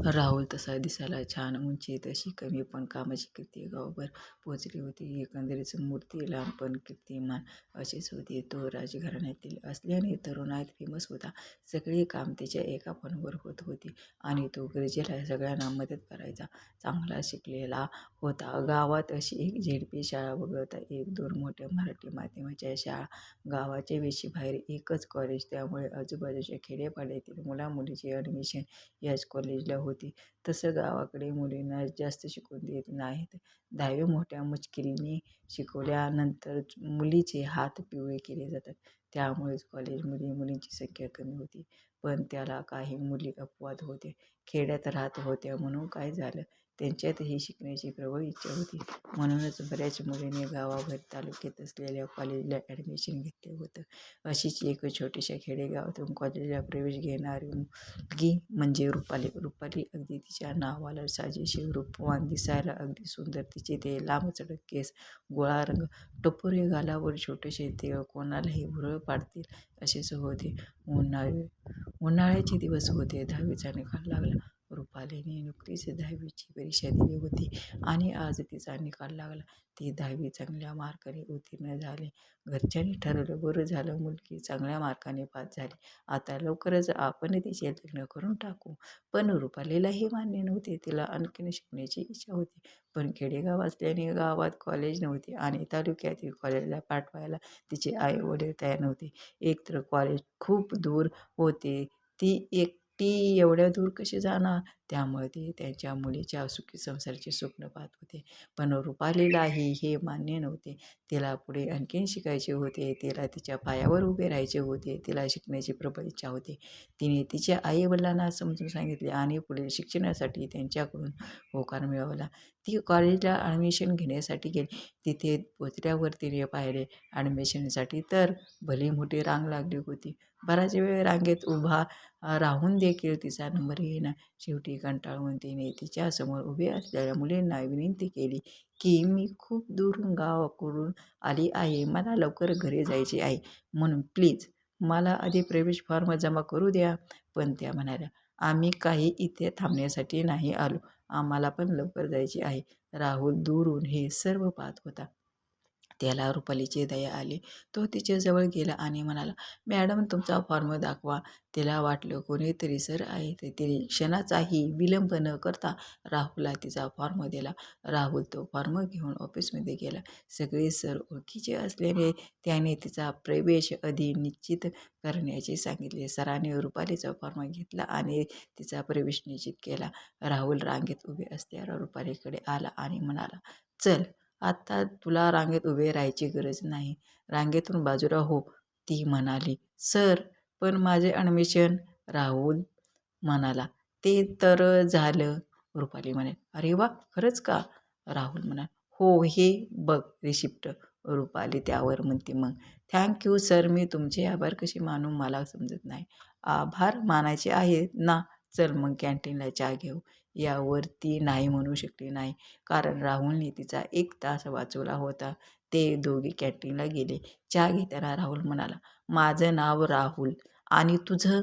राहुल तसा दिसायला छान, उंची तशी कमी, पण कामाची कीर्ती गावभर पोचली होती. एकंदरीत मूर्ती लांब पण कीर्तिमान अशीच होती. तो राजघराण्यातील असल्याने तरुणाईत फेमस होता. सगळी काम त्याच्या एका फोनवर होत होती आणि तो गरजेला सगळ्यांना मदत करायचा. चांगला शिकलेला होता. गावात अशी एक झेडपी शाळा वगळता 1-2 मोठ्या मराठी माध्यमाच्या शाळा, गावाच्या वेशीबाहेर एकच कॉलेज. त्यामुळे आजूबाजूच्या खेड्यापाड्यातील मुलामुलींची ॲडमिशन याच कॉलेजला होती. तसं गावाकडे मुलींना जास्त शिकून देत नाहीत. 10वी मोठ्या मुश्किलीने शिकवल्यानंतर मुलीचे हात पिवळे केले जातात. त्यामुळेच कॉलेजमध्ये मुलींची संख्या कमी होती. पण त्याला काही मुली अपवाद होते. खेड्यात राहत होत्या म्हणून काय झालं, त्यांच्यातही शिकण्याची प्रबळ इच्छा होती. म्हणूनच बऱ्याच मुलींनी गावाबाहेर तालुक्यात असलेल्या कॉलेजला ॲडमिशन घेतले होतं. अशीच एक छोट्याशा खेडेगावातून कॉलेजला प्रवेश घेणारी मुलगी म्हणजे रुपाली. रुपाली अगदी तिच्या नावाला साजेशी रूपवान, दिसायला अगदी सुंदर. तिचे ते लांबचडक केस, गोळा रंग, टपोरे गालावर छोटेसे तिळ कोणालाही भुरळ पाडतील असेच होते. उन्हाळ्याचे दिवस होते. 10वीचा निकाल लागला. रुपालीने नुकतीच 10वीची परीक्षा दिली होती आणि आज तिचा निकाल लागला. ती 10वी चांगल्या मार्काने उत्तीर्ण झाली. घरच्यांनी ठरवलं, बरं झालं, मुलगी चांगल्या मार्काने पास झाली, आता लवकरच आपण तिचे लग्न करून टाकू. पण रुपालीला हे मान्य नव्हते. तिला आणखीन शिकण्याची इच्छा होती. पण खेडेगाव असल्याने गावात कॉलेज नव्हते आणि तालुक्यातील कॉलेजला पाठवायला तिचे आई वडील तयार नव्हते. एकतर कॉलेज खूप दूर होते. ती एकटी एवढ्या दूर कशी जाणार? त्यामुळे ते त्यांच्या मुलीच्या सुखी संसाराचे स्वप्न पाहत होते. पण रुपालीलाही हे मान्य नव्हते. तिला पुढे आणखीन शिकायचे होते. तिला तिच्या पायावर उभे राहायचे होते. तिला शिकण्याची प्रबळ इच्छा होती. तिने तिच्या आई-वडिलांना समजून सांगितले आणि पुढील शिक्षणासाठी त्यांच्याकडून होकार मिळवला. ती कॉलेजला ॲडमिशन घेण्यासाठी गेली. तिथे पोचल्यावर तिने पाहिले ॲडमिशनसाठी तर भली मोठी रांग लागली होती. बराच वेळ रांगेत उभा राहून देखील तिचा नंबर येईना. शेवटी कंटाळून तिने तिच्यासमोर उभे असलेल्या मुलींना विनंती केली की मी खूप दूरून गावाकडून आली आहे. मला लवकर घरी जायचे आहे, म्हणून प्लीज मला आधी प्रवेश फॉर्म जमा करू द्या. पण त्या म्हणाल्या, आम्ही काही इथे थांबण्यासाठी नाही आलो. आम्हाला पण लवकर जायचे आहे. राहुल दुरून हे सर्व पाहत होता. त्याला रुपालीची दया आली. तो तिच्याजवळ गेला आणि म्हणाला, मॅडम तुमचा फॉर्म दाखवा. तिला वाटलं कोणीतरी सर आहे. तर तिने क्षणाचाही विलंब न करता राहुलला तिचा फॉर्म दिला. राहुल तो फॉर्म घेऊन ऑफिसमध्ये गेला. सगळे सर ओळखीचे असल्याने त्याने तिचा प्रवेश आधी निश्चित करण्याचे सांगितले. सरांनी रुपालीचा फॉर्म घेतला आणि तिचा प्रवेश निश्चित केला. राहुल रांगेत उभे असल्यावर रुपालीकडे आला आणि म्हणाला, चल आता तुला रांगेत उभे राहायची गरज नाही. रांगेतून बाजूला हो. ती म्हणाली, सर पण माझे ॲडमिशन. राहुल म्हणाला, ते तर झालं. रुपाली म्हणाली, अरे वा, खरंच का? राहुल म्हणाला, हो, हे बघ रिसिप्ट. रुपाली त्यावर म्हणते, मग थँक्यू सर. मी तुमचे आभार कसे मानू मला समजत नाही. आभार मानायचे आहेत ना. चल मग कॅन्टीनला चहा घेऊ. यावर ती नाही म्हणू शकली नाही, कारण राहुलने तिचा 1 तास वाचवला होता. ते दोघे कॅन्टीनला गेले. चहा घेताना राहुल म्हणाला, माझं नाव राहुल आणि तुझं?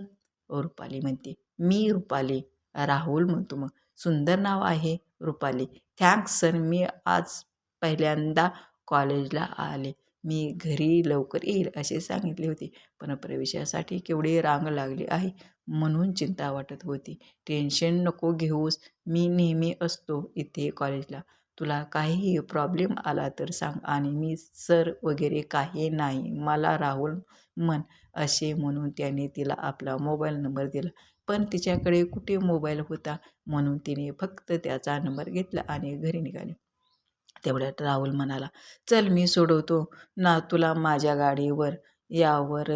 रुपाली म्हणते, मी रुपाली. राहुल म्हणतो, मग सुंदर नाव आहे रुपाली. Thanks sir. मी आज पहिल्यांदा कॉलेजला आले. मी घरी लवकर येईल असे सांगितले होते, पण प्रवेशासाठी केवढी रांग लागली आहे म्हणून चिंता वाटत होती. टेन्शन नको घेऊस. मी नेहमी असतो इथे कॉलेजला. तुला काहीही प्रॉब्लेम आला तर सांग. आणि मी सर वगैरे काही नाही, मला राहुल म्हण. असे म्हणून त्याने तिला आपला मोबाईल नंबर दिला. पण तिच्याकडे कुठे मोबाईल होता, म्हणून तिने फक्त त्याचा नंबर घेतला आणि घरी निघाली. तेवढ्यात राहुल म्हणाला, चल मी सोडवतो ना तुला माझ्या गाडीवर. यावर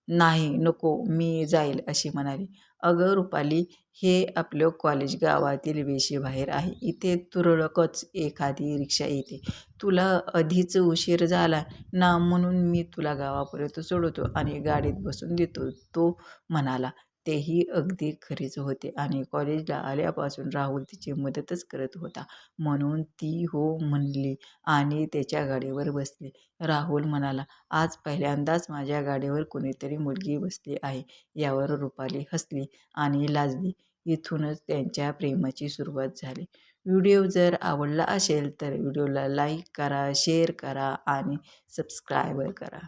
नाही नको, मी जाईल अशी म्हणाली. अगं रुपाली, हे आपलं कॉलेज गावातील वेशीबाहेर आहे. इथे तुरळकच एखादी रिक्षा येते. तुला आधीच उशीर झाला ना, म्हणून मी तुला गावापर्यंत सोडवतो आणि गाडीत बसून देतो, तो म्हणाला. तेही अगदी खरेच होते आणि कॉलेजला आल्यापासून राहुल तिची मदतच करत होता, म्हणून ती हो म्हणली आणि त्याच्या गाडीवर बसली. राहुल म्हणाला, आज पहिल्यांदाच माझ्या गाडीवर कोणीतरी मुलगी बसली आहे. यावर रुपाली हसली आणि लाजली. इथूनच त्यांच्या प्रेमाची सुरुवात झाली. व्हिडिओ जर आवडला असेल तर व्हिडिओला लाईक करा, शेअर करा आणि सबस्क्राईब करा.